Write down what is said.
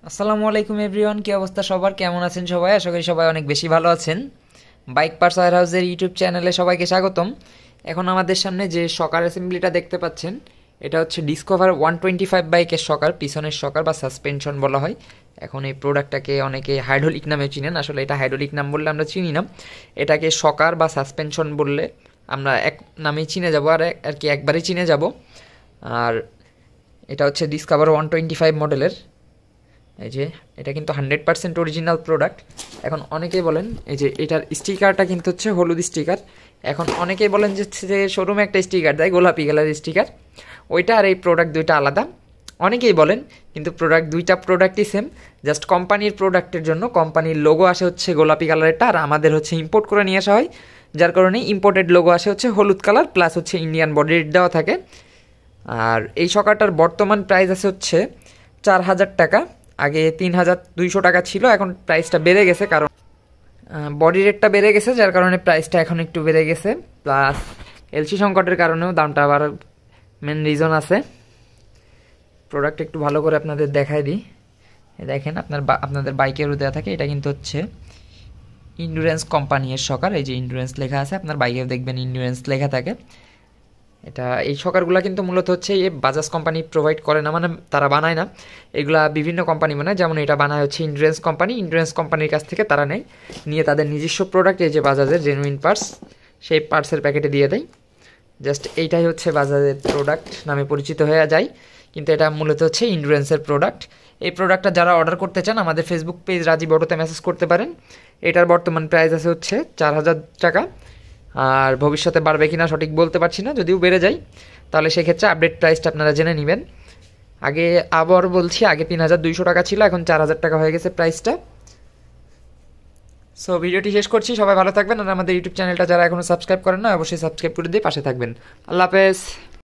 আসসালামু আলাইকুম এভরিওয়ান, কি অবস্থা সবার? কেমন আছেন সবাই? আশা করি সবাই অনেক বেশি ভালো আছেন। বাইক পার্টস ওয়্যার হাউসের ইউটিউব চ্যানেলে সবাইকে স্বাগতম। এখন আমাদের সামনে যে শকার অ্যাসেম্বলিটা দেখতে পাচ্ছেন, এটা হচ্ছে ডিসকভার 125 বাইকের শকার, পিছনের শকার বা সাসপেনশন বলা হয়। এখন এই প্রোডাক্টটাকে অনেকে হাইড্রোলিক নামে চিনেন, আসলে এটা হাইড্রোলিক নাম বললে আমরা চিনি না, এটাকে শকার বা সাসপেনশন বললে আমরা এক নামেই চিনে যাব, আর কি একবারেই চিনে যাব। আর এটা হচ্ছে ডিসকভার 125 মডেলের। এই যে এটা কিন্তু 100% অরিজিনাল প্রোডাক্ট। এখন অনেকেই বলেন এই যে এটার স্টিকারটা কিন্তু হচ্ছে হলুদ স্টিকার। এখন অনেকেই বলেন যে শোরুমে একটা স্টিকার দেয় গোলাপি কালারের স্টিকার, ওইটা আর এই প্রোডাক্ট দুইটা আলাদা। অনেকেই বলেন, কিন্তু দুইটা প্রোডাক্টই সেম, জাস্ট কোম্পানির প্রোডাক্টের জন্য কোম্পানির লোগো আসে হচ্ছে গোলাপি কালারেরটা, আর আমাদের হচ্ছে ইম্পোর্ট করে নিয়ে আসা হয়, যার কারণে ইম্পোর্টেড লোগো আসে হচ্ছে হলুদ কালার, প্লাস হচ্ছে ইন্ডিয়ান বডি রেট দেওয়া থাকে। আর এই শকারটার বর্তমান প্রাইস আছে হচ্ছে 4,000 টাকা। আগে 3,200 টাকা ছিল, এখন প্রাইসটা বেড়ে গেছে, কারণ বডি রেটটা বেড়ে গেছে, যার কারণে প্রাইসটা এখন একটু বেড়ে গেছে। প্লাস এলসি সংকটের কারণেও দামটা আবার মেন রিজন আছে। প্রোডাক্ট একটু ভালো করে আপনাদের দেখাই দিই। দেখেন আপনাদের বাইকেরও দেওয়া থাকে, এটা কিন্তু হচ্ছে ইন্ডুরেন্স কোম্পানির শকার। এই যে ইন্ডুরেন্স লেখা আছে, আপনার বাইকেও দেখবেন ইন্ডুরেন্স লেখা থাকে। এই শকারগুলো কিন্তু মূলত হচ্ছে এই বাজাজ কোম্পানি প্রোভাইড করে না, মানে তারা বানায় না, এগুলা বিভিন্ন কোম্পানি বানায়। যেমন এটা বানায় হচ্ছে ইন্ডুরেন্স কোম্পানির কাছ থেকে তারা নিয়ে তাদের নিজস্ব প্রোডাক্ট, এই যে বাজাজের জেনুইন পার্টস, সেই পার্টসের প্যাকেটে দিয়ে দেয়। জাস্ট এইটাই হচ্ছে বাজাজের প্রোডাক্ট নামে পরিচিত হয়ে যায়, কিন্তু এটা মূলত হচ্ছে ইন্ডুরেন্সের প্রোডাক্ট। এই প্রোডাক্টটা যারা অর্ডার করতে চান আমাদের ফেসবুক পেজ রাজীব অটোতে মেসেজ করতে পারেন। এটার বর্তমান প্রাইস আছে হচ্ছে 4,000 টাকা। আর ভবিষ্যতে বাড়বে কিনা সঠিক বলতে পারছি না, যদিও বেড়ে যায় তাহলে সেক্ষেত্রে আপডেট প্রাইসটা আপনারা জেনে নেবেন। আবার বলছি, আগে 3,200 টাকা ছিল, এখন 4,000 টাকা হয়ে গেছে প্রাইসটা। সো ভিডিওটি শেষ করছি, সবাই ভালো থাকবেন, আর আমাদের ইউটিউব চ্যানেলটা যারা এখনও সাবস্ক্রাইব করেন না অবশ্যই সাবস্ক্রাইব করে দিয়ে পাশে থাকবেন। আল্লাহ হাফেজ।